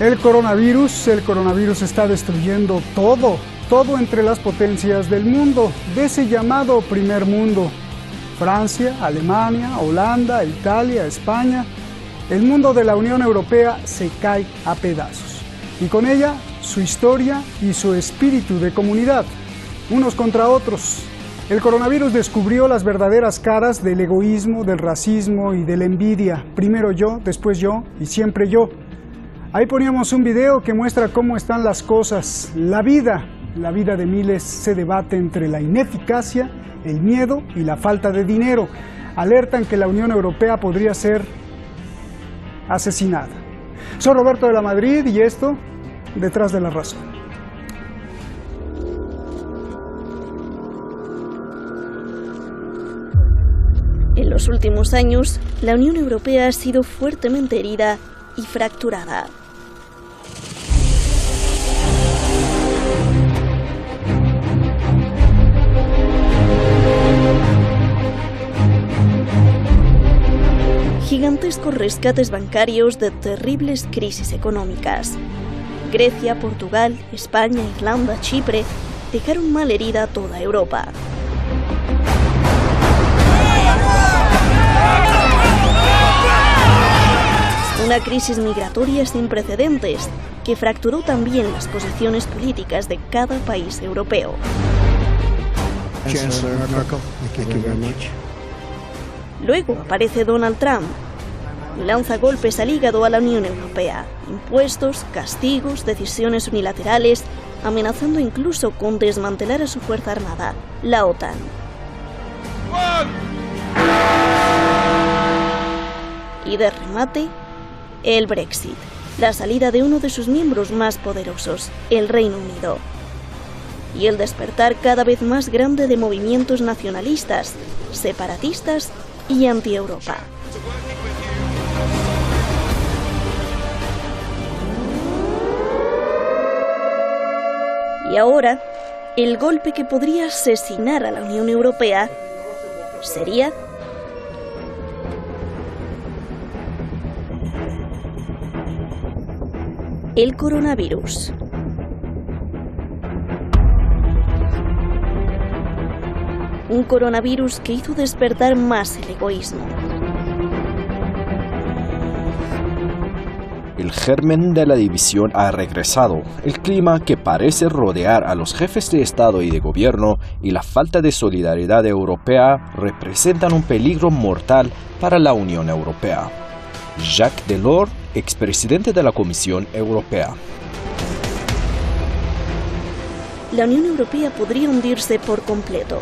El coronavirus está destruyendo todo entre las potencias del mundo, de ese llamado primer mundo. Francia, Alemania, Holanda, Italia, España. El mundo de la Unión Europea se cae a pedazos. Y con ella, su historia y su espíritu de comunidad, unos contra otros. El coronavirus descubrió las verdaderas caras del egoísmo, del racismo y de la envidia. Primero yo, después yo y siempre yo. Ahí poníamos un video que muestra cómo están las cosas. La vida de miles se debate entre la ineficacia, el miedo y la falta de dinero. Alertan que la Unión Europea podría ser asesinada. Soy Roberto de la Madrid y esto, Detrás de la Razón. En los últimos años, la Unión Europea ha sido fuertemente herida y fracturada. Gigantescos rescates bancarios de terribles crisis económicas. Grecia, Portugal, España, Irlanda, Chipre dejaron malherida a toda Europa. Una crisis migratoria sin precedentes que fracturó también las posiciones políticas de cada país europeo. Luego aparece Donald Trump y lanza golpes al hígado a la Unión Europea. Impuestos, castigos, decisiones unilaterales, amenazando incluso con desmantelar a su fuerza armada, la OTAN. Y de remate, el Brexit, la salida de uno de sus miembros más poderosos, el Reino Unido. Y el despertar cada vez más grande de movimientos nacionalistas, separatistas y anti-Europa. Y ahora, el golpe que podría asesinar a la Unión Europea sería el coronavirus. Un coronavirus que hizo despertar más el egoísmo. El germen de la división ha regresado. El clima que parece rodear a los jefes de Estado y de Gobierno y la falta de solidaridad europea representan un peligro mortal para la Unión Europea. Jacques Delors, expresidente de la Comisión Europea. La Unión Europea podría hundirse por completo,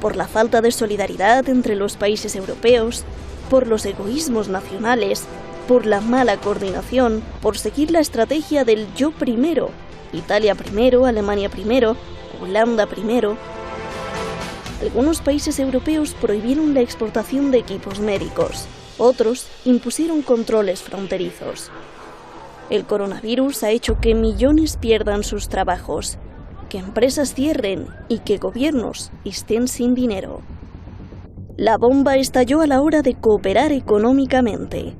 por la falta de solidaridad entre los países europeos, por los egoísmos nacionales, por la mala coordinación, por seguir la estrategia del yo primero, Italia primero, Alemania primero, Holanda primero. Algunos países europeos prohibieron la exportación de equipos médicos. Otros impusieron controles fronterizos. El coronavirus ha hecho que millones pierdan sus trabajos, que empresas cierren y que gobiernos estén sin dinero. La bomba estalló a la hora de cooperar económicamente.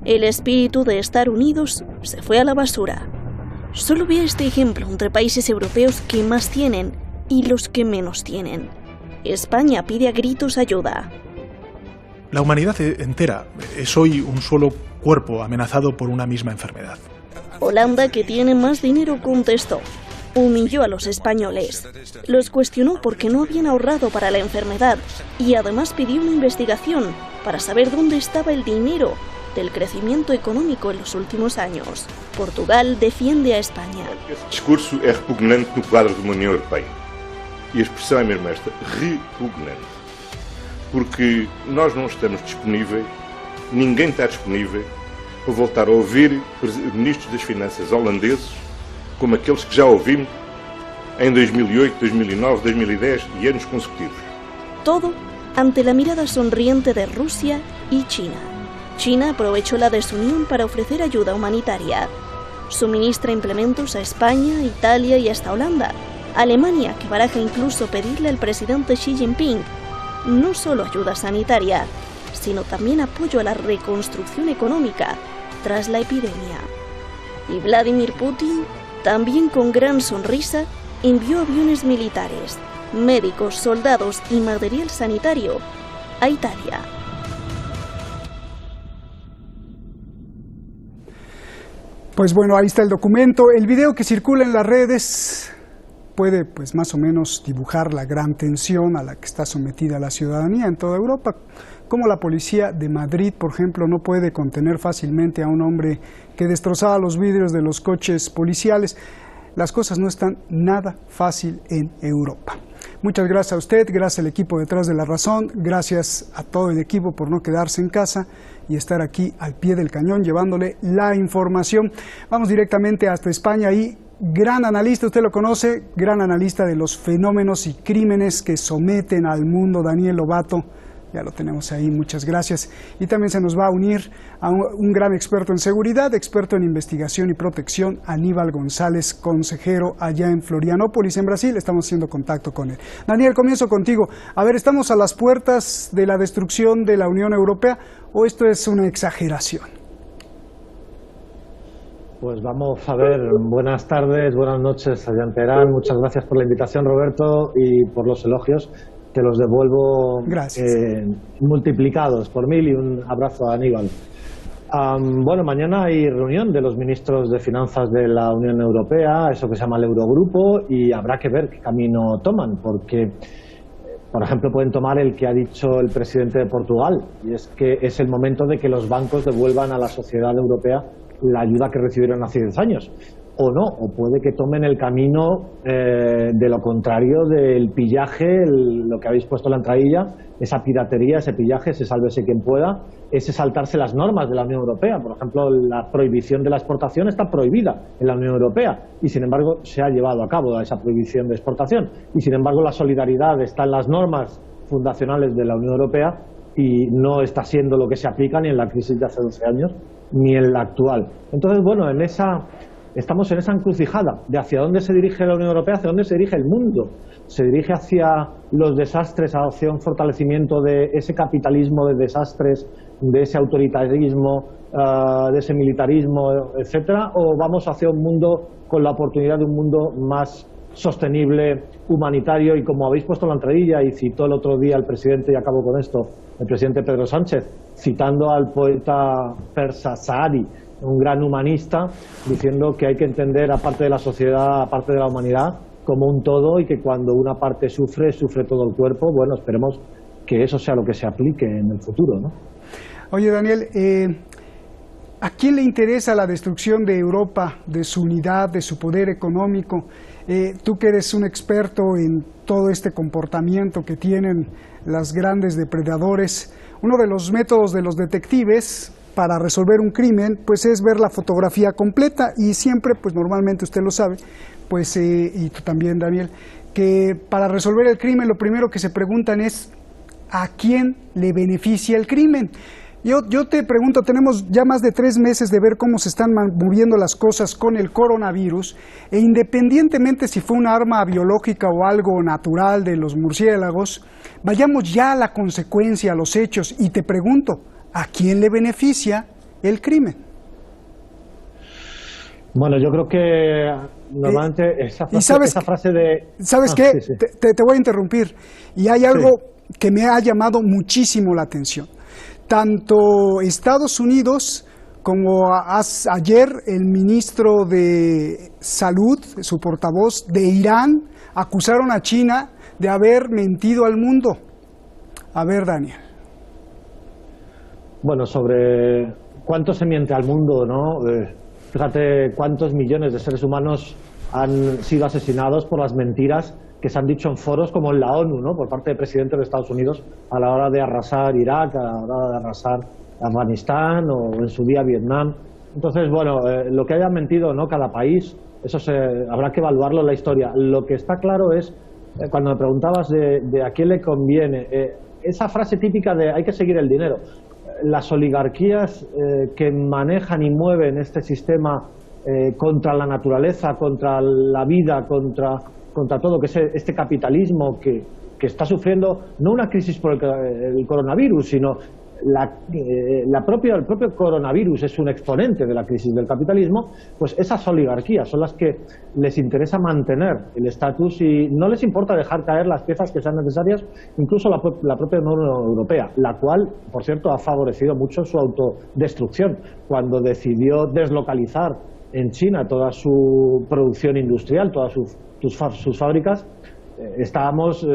El espíritu de estar unidos se fue a la basura. Solo vea este ejemplo entre países europeos que más tienen y los que menos tienen. España pide a gritos ayuda. La humanidad entera es hoy un solo cuerpo amenazado por una misma enfermedad. Holanda, que tiene más dinero, contestó. Humilló a los españoles. Los cuestionó porque no habían ahorrado para la enfermedad y además pidió una investigación para saber dónde estaba el dinero del crecimiento económico en los últimos años. Portugal defiende a España. Esse discurso é repugnante no quadro de uma União Europeia. E a expressão é mesmo esta, repugnante. Porque nós não estamos disponíveis, ninguém está disponível para voltar a ouvir ministros das Finanças holandeses como aqueles que já ouvimos em 2008, 2009, 2010 y años consecutivos. Todo ante la mirada sonriente de Rusia y China. China aprovechó la desunión para ofrecer ayuda humanitaria. Suministra implementos a España, Italia y hasta Holanda. Alemania, que baraja incluso pedirle al presidente Xi Jinping no solo ayuda sanitaria, sino también apoyo a la reconstrucción económica tras la epidemia. Y Vladimir Putin, también con gran sonrisa, envió aviones militares, médicos, soldados y material sanitario a Italia. Pues bueno, ahí está el documento. El video que circula en las redes puede pues más o menos dibujar la gran tensión a la que está sometida la ciudadanía en toda Europa. Como la policía de Madrid, por ejemplo, no puede contener fácilmente a un hombre que destrozaba los vidrios de los coches policiales. Las cosas no están nada fácil en Europa. Muchas gracias a usted, gracias al equipo detrás de La Razón, gracias a todo el equipo por no quedarse en casa y estar aquí al pie del cañón llevándole la información. Vamos directamente hasta España y gran analista, usted lo conoce, gran analista de los fenómenos y crímenes que someten al mundo, Daniel Lobato. Ya lo tenemos ahí, muchas gracias. Y también se nos va a unir a un gran experto en seguridad, experto en investigación y protección, Aníbal González, consejero allá en Florianópolis, en Brasil. Estamos haciendo contacto con él. Daniel, comienzo contigo. A ver, ¿estamos a las puertas de la destrucción de la Unión Europea o esto es una exageración? Pues vamos a ver, buenas tardes, buenas noches allá en Teherán. Muchas gracias por la invitación, Roberto, y por los elogios. Te los devuelvo multiplicados por 1000 y un abrazo a Aníbal. Bueno, mañana hay reunión de los ministros de Finanzas de la Unión Europea, eso que se llama el Eurogrupo, y habrá que ver qué camino toman, porque, por ejemplo, pueden tomar el que ha dicho el presidente de Portugal, y es que es el momento de que los bancos devuelvan a la sociedad europea la ayuda que recibieron hace 10 años. O no, o puede que tomen el camino de lo contrario del pillaje, lo que habéis puesto en la entradilla, esa piratería, ese pillaje, ese sálvese quien pueda, ese saltarse las normas de la Unión Europea. Por ejemplo, la prohibición de la exportación está prohibida en la Unión Europea y sin embargo se ha llevado a cabo esa prohibición de exportación y sin embargo la solidaridad está en las normas fundacionales de la Unión Europea y no está siendo lo que se aplica ni en la crisis de hace 12 años ni en la actual. Entonces, bueno, estamos en esa encrucijada de hacia dónde se dirige la Unión Europea, hacia dónde se dirige el mundo. Se dirige hacia los desastres, hacia un fortalecimiento de ese capitalismo de desastres, de ese autoritarismo, de ese militarismo, etcétera, o vamos hacia un mundo con la oportunidad de un mundo más sostenible, humanitario, y como habéis puesto en la entradilla y citó el otro día el presidente, y acabo con esto, el presidente Pedro Sánchez, citando al poeta persa Saadi, un gran humanista, diciendo que hay que entender a parte de la sociedad, a parte de la humanidad, como un todo y que cuando una parte sufre, sufre todo el cuerpo. Bueno, esperemos que eso sea lo que se aplique en el futuro, ¿no? Oye, Daniel, ¿a quién le interesa la destrucción de Europa, de su unidad, de su poder económico? Tú que eres un experto en todo este comportamiento que tienen los grandes depredadores, uno de los métodos de los detectives para resolver un crimen, pues es ver la fotografía completa y siempre, pues normalmente usted lo sabe, pues y tú también, Daniel, que para resolver el crimen lo primero que se preguntan es ¿a quién le beneficia el crimen? Yo te pregunto, tenemos ya más de 3 meses de ver cómo se están moviendo las cosas con el coronavirus e independientemente si fue un arma biológica o algo natural de los murciélagos, vayamos ya a la consecuencia, a los hechos, y te pregunto, ¿a quién le beneficia el crimen? Bueno, yo creo que normalmente esa frase de... ¿Sabes qué? Sí. Te voy a interrumpir. Y hay algo que me ha llamado muchísimo la atención. Tanto Estados Unidos como ayer el ministro de Salud, su portavoz de Irán, acusaron a China de haber mentido al mundo. A ver, Daniel. Bueno, sobre cuánto se miente al mundo, ¿no? Fíjate cuántos millones de seres humanos han sido asesinados por las mentiras que se han dicho en foros como en la ONU, ¿no? Por parte del presidente de Estados Unidos a la hora de arrasar Irak, a la hora de arrasar Afganistán o en su día Vietnam. Entonces, bueno, lo que haya mentido, ¿no? Cada país, eso habrá que evaluarlo en la historia. Lo que está claro es, cuando me preguntabas de a quién le conviene, esa frase típica de hay que seguir el dinero. Las oligarquías que manejan y mueven este sistema contra la naturaleza, contra la vida, contra todo, que es este capitalismo que está sufriendo no una crisis por el coronavirus, sino el propio coronavirus es un exponente de la crisis del capitalismo, pues esas oligarquías son las que les interesa mantener el estatus y no les importa dejar caer las piezas que sean necesarias, incluso la propia Unión Europea, la cual, por cierto, ha favorecido mucho su autodestrucción cuando decidió deslocalizar en China toda su producción industrial, todas sus fábricas. Estábamos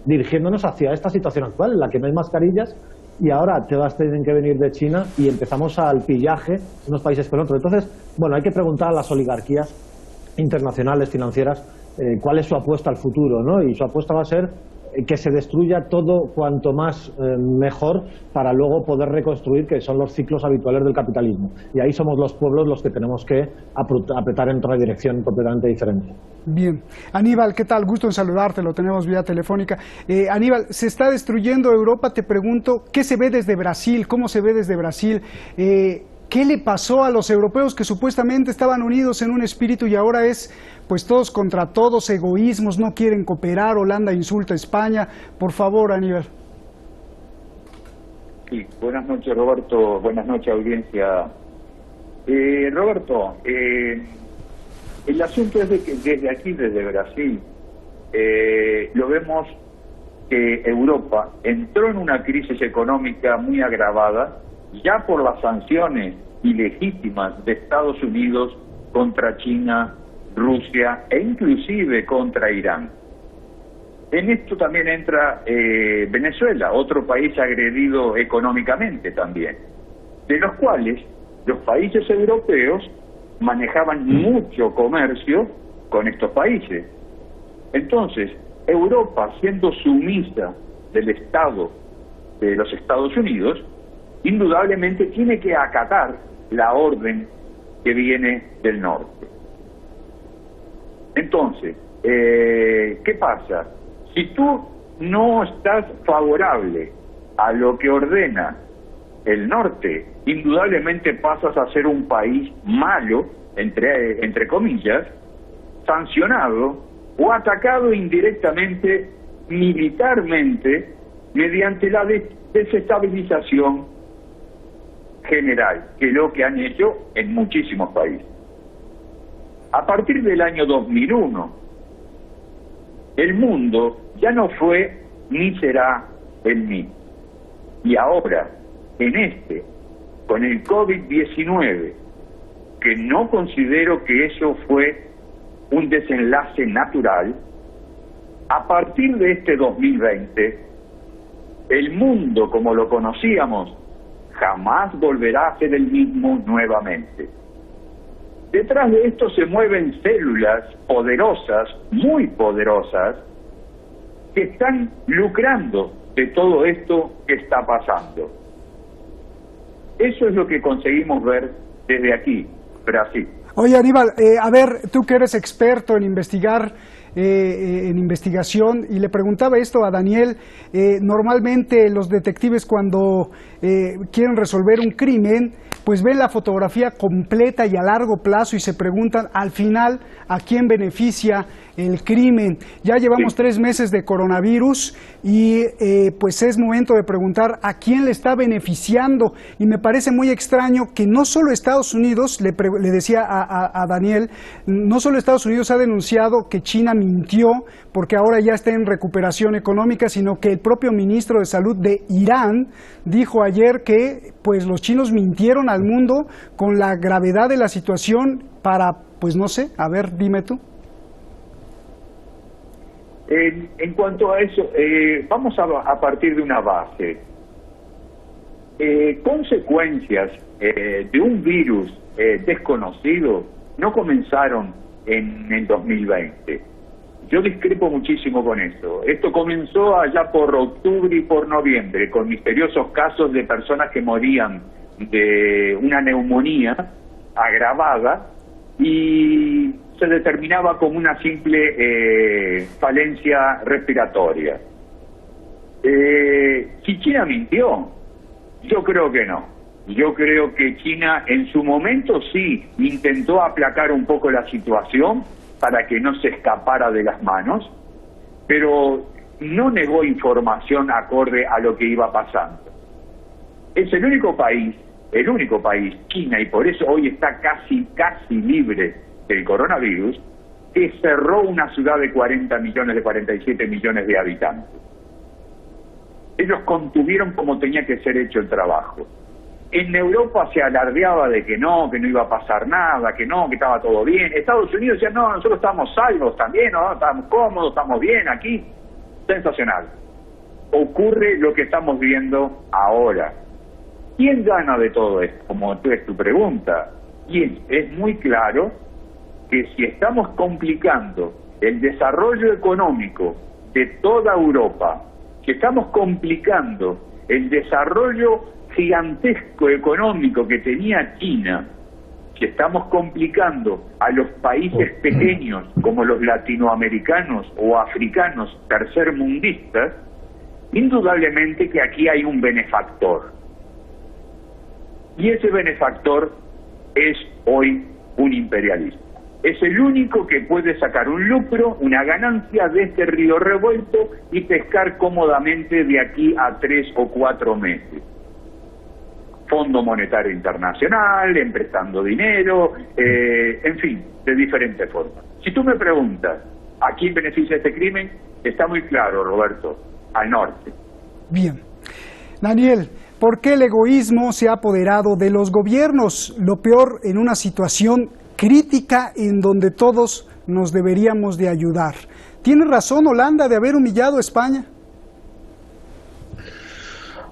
dirigiéndonos hacia esta situación actual en la que no hay mascarillas y ahora todas tienen que venir de China y empezamos al pillaje unos países con otros. Entonces, bueno, hay que preguntar a las oligarquías internacionales, financieras, cuál es su apuesta al futuro, ¿no? Y su apuesta va a ser que se destruya todo cuanto más mejor para luego poder reconstruir, que son los ciclos habituales del capitalismo. Y ahí somos los pueblos los que tenemos que apretar en otra dirección completamente diferente. Bien. Aníbal, ¿qué tal? Gusto en saludarte, lo tenemos vía telefónica. Aníbal, se está destruyendo Europa, te pregunto, ¿qué se ve desde Brasil? ¿Cómo se ve desde Brasil? ¿Qué le pasó a los europeos que supuestamente estaban unidos en un espíritu y ahora es pues todos contra todos, egoísmos, no quieren cooperar, Holanda insulta a España? Por favor, Aníbal. Sí, buenas noches, Roberto, buenas noches, audiencia. Roberto, el asunto es de que desde aquí, desde Brasil, lo vemos que Europa entró en una crisis económica muy agravada ya por las sanciones ilegítimas de Estados Unidos contra China, Rusia e inclusive contra Irán. En esto también entra Venezuela, otro país agredido económicamente también, de los cuales los países europeos manejaban mucho comercio con estos países. Entonces, Europa, siendo sumisa del Estado de los Estados Unidos, indudablemente tiene que acatar la orden que viene del norte. Entonces, ¿qué pasa? Si tú no estás favorable a lo que ordena el norte, indudablemente pasas a ser un país malo, entre comillas, sancionado o atacado indirectamente, militarmente, mediante la desestabilización general, que es lo que han hecho en muchísimos países. A partir del año 2001, el mundo ya no fue ni será el mismo. Y ahora, con el COVID-19, que no considero que eso fue un desenlace natural, a partir de este 2020, el mundo como lo conocíamos jamás volverá a ser el mismo nuevamente. Detrás de esto se mueven células poderosas, muy poderosas, que están lucrando de todo esto que está pasando. Eso es lo que conseguimos ver desde aquí, Brasil. Oye, Aníbal, a ver, tú que eres experto en investigar, en investigación, y le preguntaba esto a Daniel, normalmente los detectives cuando quieren resolver un crimen, pues ven la fotografía completa y a largo plazo y se preguntan al final a quién beneficia el crimen. Ya llevamos 3 meses de coronavirus y pues es momento de preguntar a quién le está beneficiando, y me parece muy extraño que no solo Estados Unidos, le decía a Daniel, no solo Estados Unidos ha denunciado que China mintió porque ahora ya está en recuperación económica, sino que el propio ministro de Salud de Irán dijo ayer que pues los chinos mintieron al mundo con la gravedad de la situación para, pues no sé, a ver, dime tú. En cuanto a eso, vamos a partir de una base. Consecuencias de un virus desconocido no comenzaron en el 2020. Yo discrepo muchísimo con eso. Esto comenzó allá por octubre y por noviembre, con misteriosos casos de personas que morían de una neumonía agravada y se determinaba como una simple falencia respiratoria. Si China mintió, yo creo que no. Yo creo que China en su momento sí intentó aplacar un poco la situación para que no se escapara de las manos, pero no negó información acorde a lo que iba pasando. Es el único país, China, y por eso hoy está casi libre del coronavirus, que cerró una ciudad de 40 millones, de 47 millones de habitantes. Ellos contuvieron como tenía que ser hecho el trabajo. En Europa se alardeaba de que no iba a pasar nada, que estaba todo bien. Estados Unidos decía, no, nosotros estamos salvos también, ¿no? Estamos cómodos, estamos bien aquí. Sensacional. Ocurre lo que estamos viendo ahora. ¿Quién gana de todo esto? Como es tu pregunta. ¿Quién? Es muy claro que si estamos complicando el desarrollo económico de toda Europa, si estamos complicando el desarrollo gigantesco económico que tenía China, si estamos complicando a los países pequeños como los latinoamericanos o africanos tercermundistas, indudablemente que aquí hay un benefactor. Y ese benefactor es hoy un imperialista. Es el único que puede sacar un lucro, una ganancia de este río revuelto y pescar cómodamente de aquí a 3 o 4 meses. Fondo Monetario Internacional, emprestando dinero, en fin, de diferentes formas. Si tú me preguntas, ¿a quién beneficia este crimen? Está muy claro, Roberto, al norte. Bien. Daniel, ¿por qué el egoísmo se ha apoderado de los gobiernos? Lo peor en una situación crítica en donde todos nos deberíamos de ayudar. ¿Tiene razón Holanda de haber humillado a España?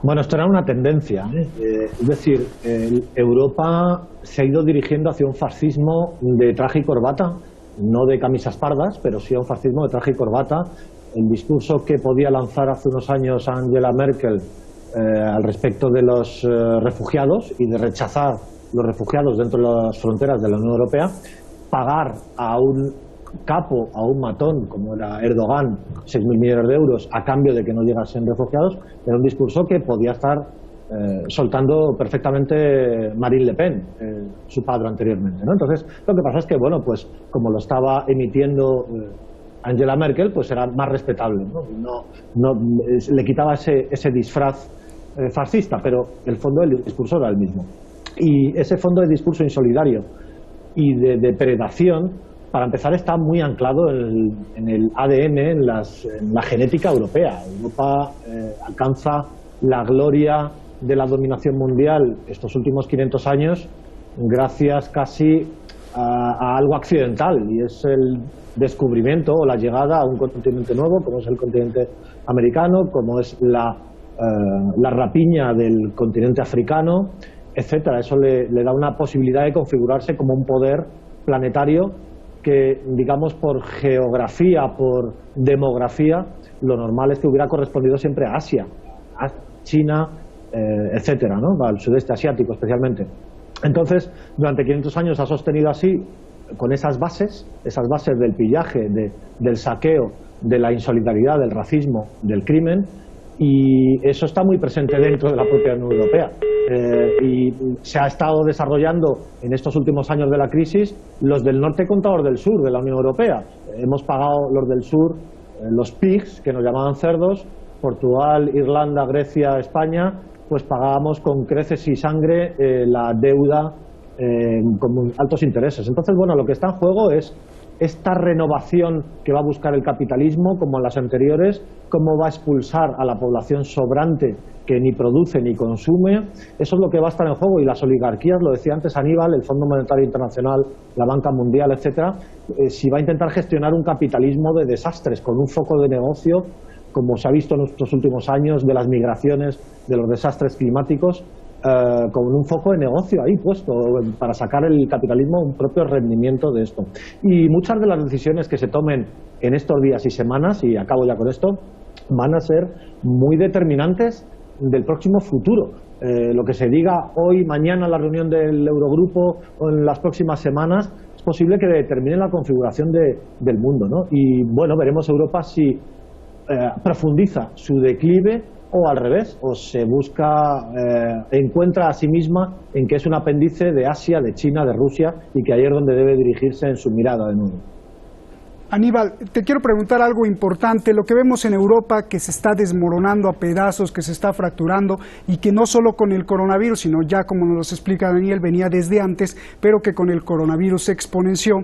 Bueno, esto era una tendencia, es decir, Europa se ha ido dirigiendo hacia un fascismo de traje y corbata, no de camisas pardas, pero sí a un fascismo de traje y corbata. El discurso que podía lanzar hace unos años Angela Merkel al respecto de los refugiados y de rechazar los refugiados dentro de las fronteras de la Unión Europea, pagar a un capo, a un matón como era Erdogan, 6.000 millones de euros a cambio de que no llegasen refugiados, era un discurso que podía estar soltando perfectamente Marine Le Pen, su padre anteriormente, ¿no? Entonces, lo que pasa es que, bueno, pues como lo estaba emitiendo Angela Merkel, pues era más respetable, ¿no? Le quitaba ese disfraz fascista, pero el fondo del discurso era el mismo. Y ese fondo de discurso insolidario y de depredación, para empezar, está muy anclado en el ADN, en la genética europea. Europa alcanza la gloria de la dominación mundial estos últimos 500 años gracias casi a algo accidental, y es el descubrimiento o la llegada a un continente nuevo, como es el continente americano, como es la rapiña del continente africano, etcétera. Eso le da una posibilidad de configurarse como un poder planetario que, digamos, por geografía, por demografía, lo normal es que hubiera correspondido siempre a Asia, a China, etcétera, ¿no? Al sudeste asiático especialmente. Entonces, durante 500 años ha sostenido así, con esas bases del pillaje, del saqueo, de la insolidaridad, del racismo, del crimen, y eso está muy presente dentro de la propia Unión Europea. Y se ha estado desarrollando en estos últimos años de la crisis los del norte contra los del sur de la Unión Europea. Hemos pagado los del sur, los pigs, que nos llamaban cerdos, Portugal, Irlanda, Grecia, España, pues pagábamos con creces y sangre la deuda con altos intereses. Entonces, bueno, lo que está en juego es esta renovación que va a buscar el capitalismo, como en las anteriores, cómo va a expulsar a la población sobrante que ni produce ni consume. Eso es lo que va a estar en juego, y las oligarquías, lo decía antes Aníbal, el Fondo Monetario Internacional, la Banca Mundial, etcétera, si va a intentar gestionar un capitalismo de desastres con un foco de negocio, como se ha visto en estos últimos años, de las migraciones, de los desastres climáticos, con un foco de negocio ahí puesto para sacar el capitalismo un propio rendimiento de esto. Y muchas de las decisiones que se tomen en estos días y semanas, y acabo ya con esto, van a ser muy determinantes del próximo futuro. Lo que se diga hoy, mañana en la reunión del Eurogrupo o en las próximas semanas, es posible que determine la configuración del mundo, ¿no? Y bueno, veremos Europa si profundiza su declive o al revés, o se encuentra a sí misma en que es un apéndice de Asia, de China, de Rusia, y que ahí es donde debe dirigirse en su mirada de nuevo. Aníbal, te quiero preguntar algo importante. Lo que vemos en Europa, que se está desmoronando a pedazos, que se está fracturando, y que no solo con el coronavirus, sino ya como nos explica Daniel, venía desde antes, pero que con el coronavirus se exponenció.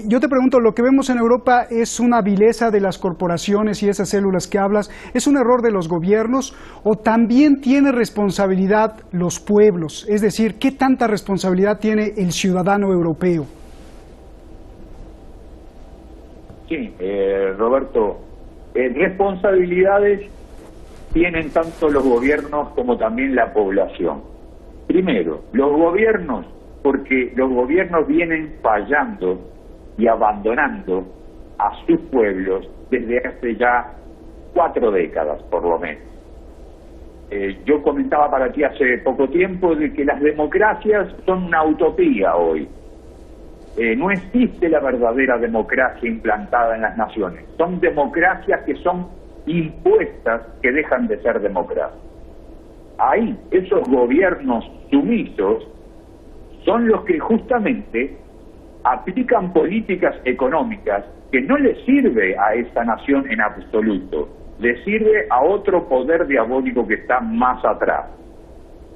Yo te pregunto, lo que vemos en Europa es una vileza de las corporaciones y esas células que hablas, ¿es un error de los gobiernos o también tiene responsabilidad los pueblos? Es decir, ¿qué tanta responsabilidad tiene el ciudadano europeo? Sí, Roberto, responsabilidades tienen tanto los gobiernos como también la población. Primero, los gobiernos, porque los gobiernos vienen fallando y abandonando a sus pueblos desde hace ya 4 décadas, por lo menos. Yo comentaba para ti hace poco tiempo de que las democracias son una utopía hoy. No existe la verdadera democracia implantada en las naciones. Son democracias que son impuestas, que dejan de ser democracias. Ahí, esos gobiernos sumisos son los que justamente aplican políticas económicas que no le sirve a esa nación en absoluto, le sirve a otro poder diabólico que está más atrás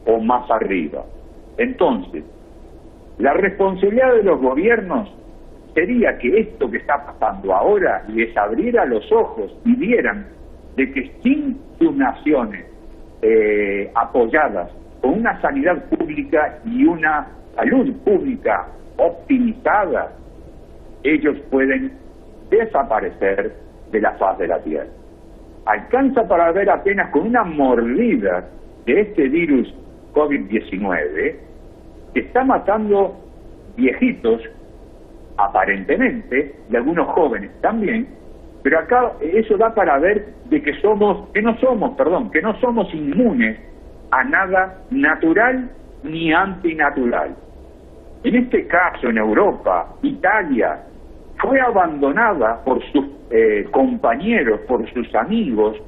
o más arriba. Entonces, la responsabilidad de los gobiernos sería que esto que está pasando ahora les abriera los ojos y vieran de que sin sus naciones apoyadas con una sanidad pública y una salud pública optimizada, ellos pueden desaparecer de la faz de la Tierra. Alcanza para ver apenas con una mordida de este virus COVID-19 que está matando viejitos, aparentemente, y algunos jóvenes también, pero acá eso da para ver de que no somos inmunes a nada natural ni antinatural. En este caso, en Europa, Italia fue abandonada por sus compañeros, por sus amigos,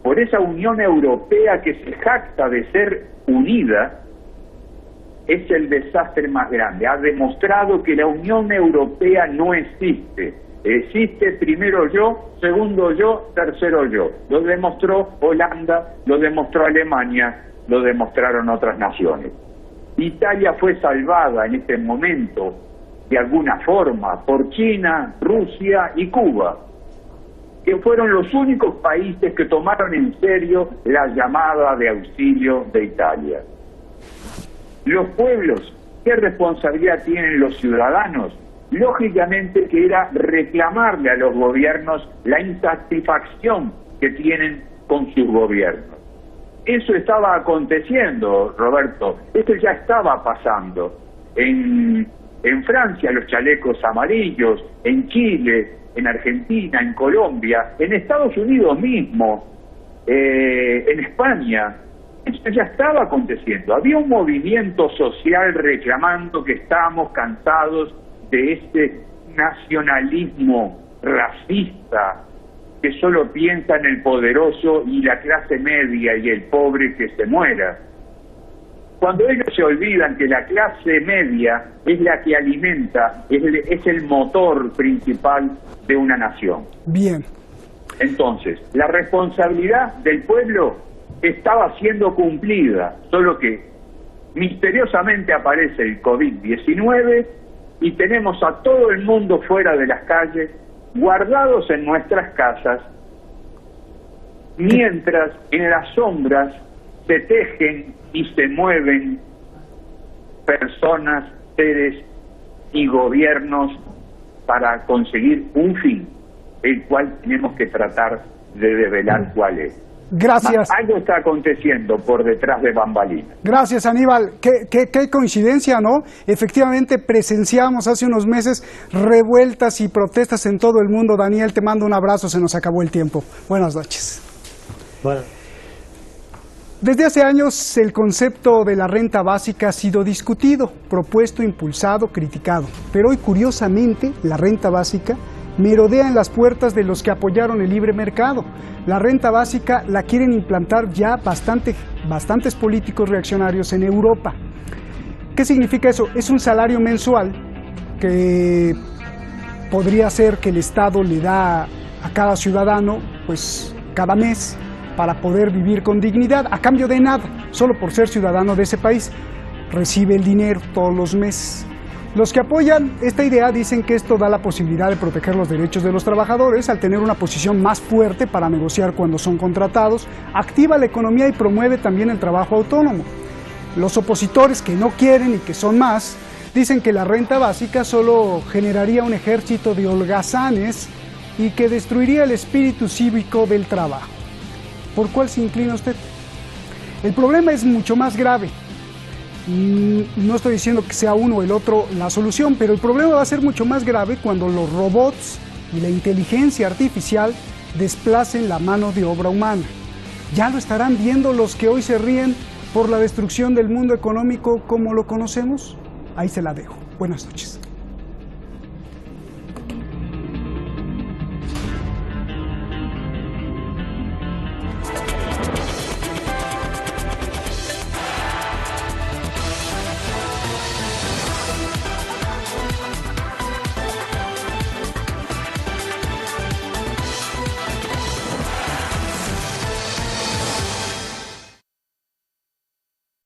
por esa Unión Europea que se jacta de ser unida. Es el desastre más grande. Ha demostrado que la Unión Europea no existe. Existe primero yo, segundo yo, tercero yo. Lo demostró Holanda, lo demostró Alemania, lo demostraron otras naciones. Italia fue salvada en este momento, de alguna forma, por China, Rusia y Cuba, que fueron los únicos países que tomaron en serio la llamada de auxilio de Italia. Los pueblos, ¿qué responsabilidad tienen los ciudadanos? Lógicamente que era reclamarle a los gobiernos la insatisfacción que tienen con sus gobiernos. Eso estaba aconteciendo, Roberto, esto ya estaba pasando. En Francia los chalecos amarillos, en Chile, en Argentina, en Colombia, en Estados Unidos mismo, en España. Eso ya estaba aconteciendo. Había un movimiento social reclamando que estábamos cansados de este nacionalismo racista que solo piensa en el poderoso y la clase media y el pobre que se muera. Cuando ellos se olvidan que la clase media es la que alimenta, es el motor principal de una nación. Bien. Entonces, la responsabilidad del pueblo estaba siendo cumplida, solo que misteriosamente aparece el COVID-19 y tenemos a todo el mundo fuera de las calles, guardados en nuestras casas, mientras en las sombras se tejen y se mueven personas, seres y gobiernos para conseguir un fin, el cual tenemos que tratar de develar cuál es. Gracias. Algo está aconteciendo por detrás de bambalinas. Gracias, Aníbal. Qué coincidencia, ¿no? Efectivamente, presenciamos hace unos meses revueltas y protestas en todo el mundo. Daniel, te mando un abrazo, se nos acabó el tiempo. Buenas noches. Bueno. Desde hace años el concepto de la renta básica ha sido discutido, propuesto, impulsado, criticado. Pero hoy, curiosamente, la renta básica merodea en las puertas de los que apoyaron el libre mercado. La renta básica la quieren implantar ya bastantes políticos reaccionarios en Europa. ¿Qué significa eso? Es un salario mensual que podría ser que el Estado le da a cada ciudadano, pues cada mes, para poder vivir con dignidad, a cambio de nada, solo por ser ciudadano de ese país, recibe el dinero todos los meses. Los que apoyan esta idea dicen que esto da la posibilidad de proteger los derechos de los trabajadores al tener una posición más fuerte para negociar cuando son contratados, activa la economía y promueve también el trabajo autónomo. Los opositores que no quieren y que son más, dicen que la renta básica solo generaría un ejército de holgazanes y que destruiría el espíritu cívico del trabajo. ¿Por cuál se inclina usted? El problema es mucho más grave. No estoy diciendo que sea uno o el otro la solución, pero el problema va a ser mucho más grave cuando los robots y la inteligencia artificial desplacen la mano de obra humana. Ya lo estarán viendo los que hoy se ríen por la destrucción del mundo económico como lo conocemos. Ahí se la dejo. Buenas noches.